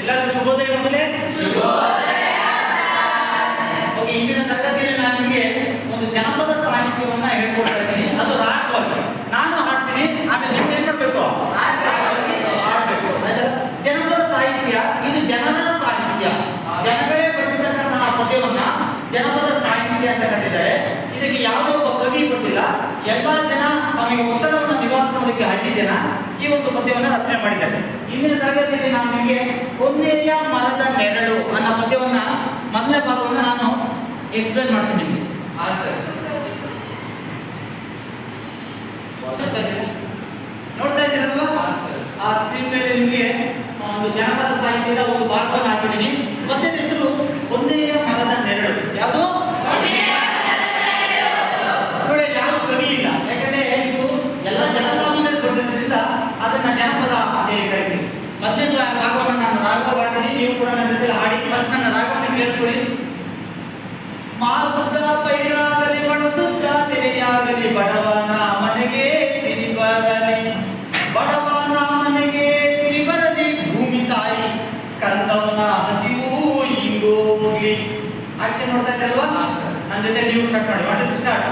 ಎಲ್ಲರಿಗೂ ಶುಭೋದಯ ಮಕ್ಕಳೇ. ಓಕೆ, ಇಂದಿನ ತರಗತಿಯಲ್ಲಿ ನಾನು ನಿಮಗೆ ಒಂದು ಜನಪದ ಸಾಹಿತ್ಯವನ್ನ ಹೇಳ್ಕೊಡ್ತಾ ಇದ್ದೀನಿ. ಅದು ರಾಗವಾಗಿ ನಾನು ಹಾಡ್ತೀನಿ, ಆಮೇಲೆ ನೀವು ಏನ್ ಮಾಡಬೇಕು? ಹಾಡಬೇಕು. ಜನಪದ ಸಾಹಿತ್ಯ ಇದು ಜನರ ಸಾಹಿತ್ಯ. ಜನಗಳೇ ಬರೆದಿರ್ತಕ್ಕಂತಹ ಪದ್ಯವನ್ನ ಜನಪದ ಸಾಹಿತ್ಯ ಅಂತ ಕರೆದಿದ್ದಾರೆ. ಇದಕ್ಕೆ ಯಾವುದೋ ಒಬ್ಬ ಕವಿ ಕೊಟ್ಟಿಲ್ಲ, ಎಲ್ಲಾ ಜನ ತಮಗೆ ಒತ್ತಡವನ್ನು ನಿವಾರಿಸುವುದಕ್ಕೆ ಹಳ್ಳಿ ಜನ ಈ ಒಂದು ಪದ್ಯವನ್ನು ರಚನೆ ಮಾಡಿದ್ದಾರೆ. ಇಂದಿನ ತರಗತಿಯಲ್ಲಿ ನಾನು ನಿಮಗೆ ಒಂದೇಯ ಮರದ ನೆರಳು ಅನ್ನೋ ಪದ್ಯವನ್ನ ಮೊದಲನೇ ಭಾಗವನ್ನು ನಾನು ಎಕ್ಸ್ಪ್ಲೇನ್ ಮಾಡ್ತೀನಿ ನಿಮಗೆ. ನೋಡ್ತಾ ಇದ್ದೀರಲ್ವಾ ಆ ಸ್ಕ್ರೀನ್ ಮೇಲೆ ನಿಮಗೆ ಒಂದು ಜನಪದ ಸಾಹಿತ್ಯದ ಒಂದು ಭಾಗವನ್ನು ಹಾಕಿದ್ದೀನಿ. ಪದ್ಯದ ಹೆಸರು ಒಂದೇಯ ಮರದ ನೆರಳು. ಯಾವುದು? ನೋಡಿ, ಯಾವ ಕವಿ ಇಲ್ಲ, ಯಾಕಂದ್ರೆ ಇದು ಎಲ್ಲ ಜನಸಾಮಾನ್ಯರು ಬರೆದಿದ್ದರಿಂದ ಅದನ್ನ ಜನಪದ ಅಂತ ಹೇಳಿ ಕರೀತೀವಿ. ಮೊದಲನೇ ಭಾಗವನ್ನು ನಾನು ರಾಗ ಮಾಡ್ತೀನಿ, ನೀವು ಕೂಡ ನನ್ನ ಜೊತೆ ಹಾಡಿ. ಫಸ್ಟ್ ನನ್ನ ರಾಗವನ್ನು ಕೇಳಿಸ್ಕೊಳ್ಳಿ. ಮಾರುದ್ದ ಪೈರಾಗಲಿ ಒಣದುದ್ದ ತೆರೆಯಾಗಲಿ, ಬಡವನ ಮನೆಗೆ ಸಿರಿ ಬರಲಿ, ಬಡವನ ಮನೆಗೆ ಸಿರಿ ಬರಲಿ, ಭೂಮಿ ತಾಯಿ ಕಂದವನ ಹಸಿವು ಹಿಂಗೋಗ್ಲಿ. ಆಕ್ಷನ್ ನೋಡ್ತಾ ಇದ್ದಲ್ವಾ? ನನ್ನ ಜೊತೆ ನೀವು ಸ್ಟಾರ್ಟ್ ಮಾಡಿ. What is start?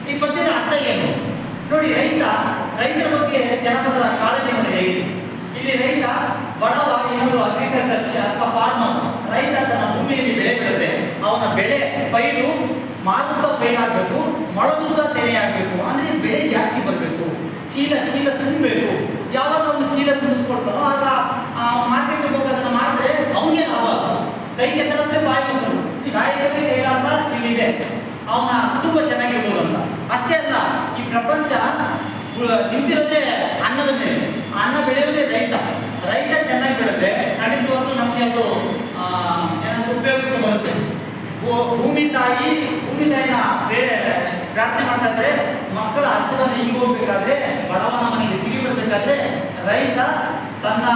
ಈ ಪದ್ಯದ ಅರ್ಥ ಏನು ನೋಡಿ. ರೈತರ ಬಗ್ಗೆ ಜನಪದರ ಕಾಳಜಿ ಇದೆ. ಇಲ್ಲಿ ರೈತ ಬಡವ ಏನಾದರೂ ಅಗ್ರಿಕಲ್ಚರ್ ಅಥವಾ ಫಾರ್ಮರ್, ರೈತ ತನ್ನ ಭೂಮಿಯಲ್ಲಿ ಬೆಳೆ ಬೆಳೆದ್ರೆ ಅವನ ಬೆಳೆ ಪೈರು ಮಾರುತ್ತ ಪೈರಾಗಬೇಕು, ಮೊಳದುದ್ದ ತೆರೆಯಾಗಬೇಕು. ಅಂದ್ರೆ ಬೆಳೆ ಜಾಸ್ತಿ ಬರಬೇಕು, ಚೀಲ ತುಂಬಬೇಕು. ಯಾವಾಗ ಅವನು ಚೀಲ ತುಂಬಿಸ್ಕೊಡ್ತಾನೋ ಆಗ ಮಾರ್ಕೆಟ್ಗೆ ಹೋಗಿ ಅದನ್ನು ಮಾರಿದ್ರೆ ಅವನಿಗೆ ಲಾಭ. ಕೈ ಕೆಸರಂದ್ರೆ ಬಾಯಿ ಮೊಸರು, ಕಾಯಕವೇ ಕೈಲಾಸ ಇಲ್ಲಿದೆ. ಅವನ ಕುಟುಂಬ ಚೆನ್ನಾಗಿರ್ಬೋದು ಅಂತ. ಅಷ್ಟೇ ಅಲ್ಲ, ಈ ಪ್ರಪಂಚ ನಿಂತಿರೋದೇ ಅನ್ನದ ಮೇಲೆ. ಅನ್ನ ಬೆಳೆಯೋದೇ ರೈತ ಚೆನ್ನಾಗಿ ಬೆಳೆದ್ರೆ ಖಂಡಿತವಾಗ್ಲೂ ನಮಗೆ ಅದು ಏನಾದರೂ ಉಪಯೋಗಕ್ಕೆ ಬರುತ್ತೆ. ಭೂಮಿ ತಾಯಿನ ಪ್ರಾರ್ಥನೆ ಮಾಡ್ತಾ ಇದ್ರೆ ಮಕ್ಕಳ ಹಸಿವನ್ನು ಹಿಂಗೋಗ್ಬೇಕಾದ್ರೆ, ಬಡವನ ಮನೆಗೆ ಸಿಗಿ ಬರಬೇಕಾದ್ರೆ ರೈತ ತನ್ನ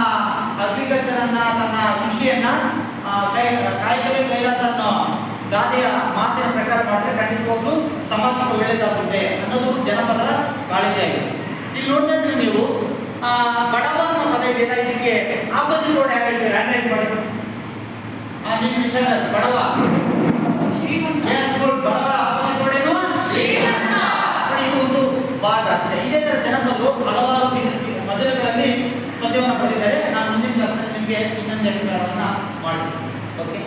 ಅಗ್ರಿಕಲ್ಚರ್ ಅನ್ನ, ತನ್ನ ಕೃಷಿಯನ್ನ ಕಾಯಕವೇ ಕೈಲಾಸ ಅನ್ನೋ ಗಾದೆಯ ಮಾತಿನ ಪ್ರಕಾರ ಮಾಡಿದ್ರೆ ಖಂಡಿತವಾಗ್ಲೂ ಸಮಾಜಕ್ಕೆ ಒಳ್ಳೆಯದಾಗುತ್ತೆ ಅನ್ನೋದು ಜನಪದರ ಕಾಳಜಿಯಾಗಿದೆ. ಇಲ್ಲಿ ನೋಡ್ತಾ ಇದ್ರೆ ನೀವು ಬಡವ ಅನ್ನೋ ಪದ ಇದೆಯಲ್ಲ, ಇದಕ್ಕೆ ಆಪೋಸಿಟ್ ವರ್ಡ್ ಯಾರು ಹೇಳ್ತೀರಾ? ಹ್ಯಾಂಡ್ ಮಾಡಿ. ನಿಮ್ಮ ವಿಷಯ ಬಡವ, ಬಡವ ಆಪೋಸಿಟ್ ವರ್ಡ್ ಏನು? ನೋಡಿ, ಇದು ಒಂದು ಭಾಗ ಅಷ್ಟೇ. ಇದೇ ತರ ಜನಪದರು ಹಲವಾರು ಮಜಲುಗಳಲ್ಲಿ ಪದ್ಯವನ್ನು ಬರೆದಿದ್ದಾರೆ. ನಾನು ಮುಂದಿನ ಕ್ಲಾಸ್ನಲ್ಲಿ ನಿಮಗೆ ಇನ್ನೊಂದು ಎಪಿಸೋಡನ್ನು ಮಾಡ್ತೀನಿ. ಓಕೆ.